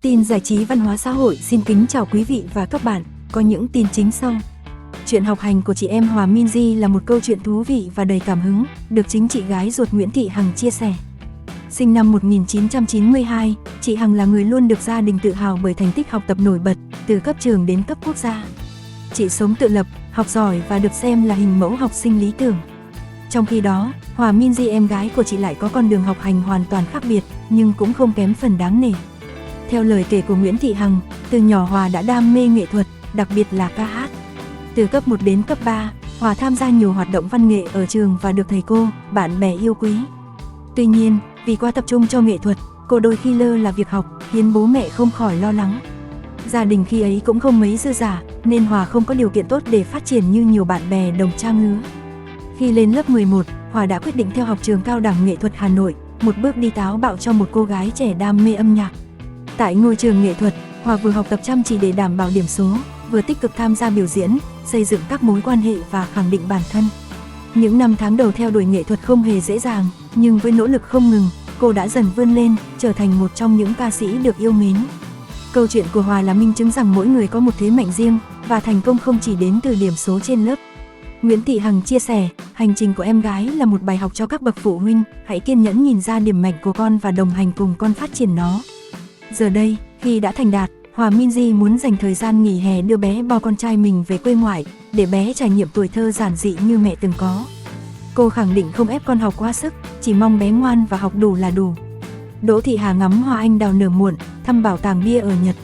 Tin giải trí văn hóa xã hội xin kính chào quý vị và các bạn, có những tin chính sau. Chuyện học hành của chị em Hòa Minzy là một câu chuyện thú vị và đầy cảm hứng, được chính chị gái ruột Nguyễn Thị Hằng chia sẻ. Sinh năm 1992, chị Hằng là người luôn được gia đình tự hào bởi thành tích học tập nổi bật, từ cấp trường đến cấp quốc gia. Chị sống tự lập, học giỏi và được xem là hình mẫu học sinh lý tưởng. Trong khi đó, Hòa Minzy em gái của chị lại có con đường học hành hoàn toàn khác biệt, nhưng cũng không kém phần đáng nể. Theo lời kể của Nguyễn Thị Hằng, từ nhỏ Hòa đã đam mê nghệ thuật, đặc biệt là ca hát. Từ cấp 1 đến cấp 3, Hòa tham gia nhiều hoạt động văn nghệ ở trường và được thầy cô, bạn bè yêu quý. Tuy nhiên, vì quá tập trung cho nghệ thuật, cô đôi khi lơ là việc học, khiến bố mẹ không khỏi lo lắng. Gia đình khi ấy cũng không mấy dư dả, nên Hòa không có điều kiện tốt để phát triển như nhiều bạn bè đồng trang lứa. Khi lên lớp 11, Hòa đã quyết định theo học trường Cao đẳng Nghệ thuật Hà Nội, một bước đi táo bạo cho một cô gái trẻ đam mê âm nhạc. Tại ngôi trường nghệ thuật, Hòa vừa học tập chăm chỉ để đảm bảo điểm số, vừa tích cực tham gia biểu diễn, xây dựng các mối quan hệ và khẳng định bản thân. Những năm tháng đầu theo đuổi nghệ thuật không hề dễ dàng, nhưng với nỗ lực không ngừng, cô đã dần vươn lên, trở thành một trong những ca sĩ được yêu mến. Câu chuyện của Hòa là minh chứng rằng mỗi người có một thế mạnh riêng, và thành công không chỉ đến từ điểm số trên lớp. Nguyễn Thị Hằng chia sẻ, hành trình của em gái là một bài học cho các bậc phụ huynh, hãy kiên nhẫn nhìn ra điểm mạnh của con và đồng hành cùng con phát triển nó. Giờ đây, khi đã thành đạt, Hòa Minzy muốn dành thời gian nghỉ hè đưa bé Bo con trai mình về quê ngoại, để bé trải nghiệm tuổi thơ giản dị như mẹ từng có. Cô khẳng định không ép con học quá sức, chỉ mong bé ngoan và học đủ là đủ. Đỗ Thị Hà ngắm hoa anh đào nở muộn, thăm bảo tàng bia ở Nhật.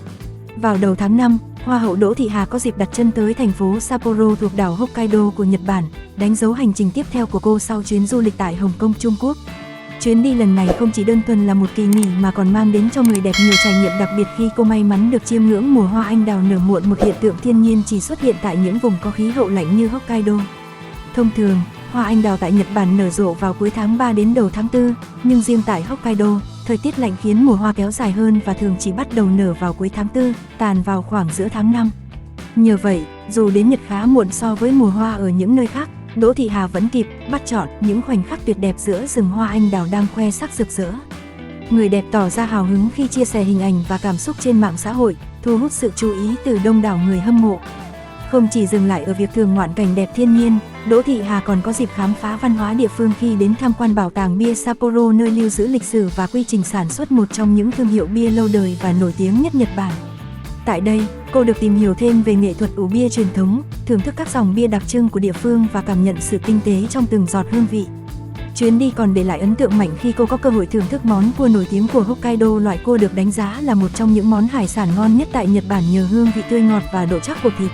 Vào đầu tháng 5, Hoa hậu Đỗ Thị Hà có dịp đặt chân tới thành phố Sapporo thuộc đảo Hokkaido của Nhật Bản, đánh dấu hành trình tiếp theo của cô sau chuyến du lịch tại Hồng Kông, Trung Quốc. Chuyến đi lần này không chỉ đơn thuần là một kỳ nghỉ mà còn mang đến cho người đẹp nhiều trải nghiệm đặc biệt khi cô may mắn được chiêm ngưỡng mùa hoa anh đào nở muộn, một hiện tượng thiên nhiên chỉ xuất hiện tại những vùng có khí hậu lạnh như Hokkaido. Thông thường, hoa anh đào tại Nhật Bản nở rộ vào cuối tháng 3 đến đầu tháng 4, nhưng riêng tại Hokkaido, thời tiết lạnh khiến mùa hoa kéo dài hơn và thường chỉ bắt đầu nở vào cuối tháng 4, tàn vào khoảng giữa tháng 5. Nhờ vậy, dù đến Nhật khá muộn so với mùa hoa ở những nơi khác, Đỗ Thị Hà vẫn kịp bắt chọn những khoảnh khắc tuyệt đẹp giữa rừng hoa anh đào đang khoe sắc rực rỡ. Người đẹp tỏ ra hào hứng khi chia sẻ hình ảnh và cảm xúc trên mạng xã hội, thu hút sự chú ý từ đông đảo người hâm mộ. Không chỉ dừng lại ở việc thưởng ngoạn cảnh đẹp thiên nhiên, Đỗ Thị Hà còn có dịp khám phá văn hóa địa phương khi đến tham quan bảo tàng bia Sapporo, nơi lưu giữ lịch sử và quy trình sản xuất một trong những thương hiệu bia lâu đời và nổi tiếng nhất Nhật Bản. Tại đây, cô được tìm hiểu thêm về nghệ thuật ủ bia truyền thống, thưởng thức các dòng bia đặc trưng của địa phương và cảm nhận sự tinh tế trong từng giọt hương vị. Chuyến đi còn để lại ấn tượng mạnh khi cô có cơ hội thưởng thức món cua nổi tiếng của Hokkaido. Loại cua được đánh giá là một trong những món hải sản ngon nhất tại Nhật Bản nhờ hương vị tươi ngọt và độ chắc của thịt.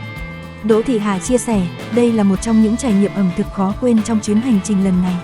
Đỗ Thị Hà chia sẻ, đây là một trong những trải nghiệm ẩm thực khó quên trong chuyến hành trình lần này.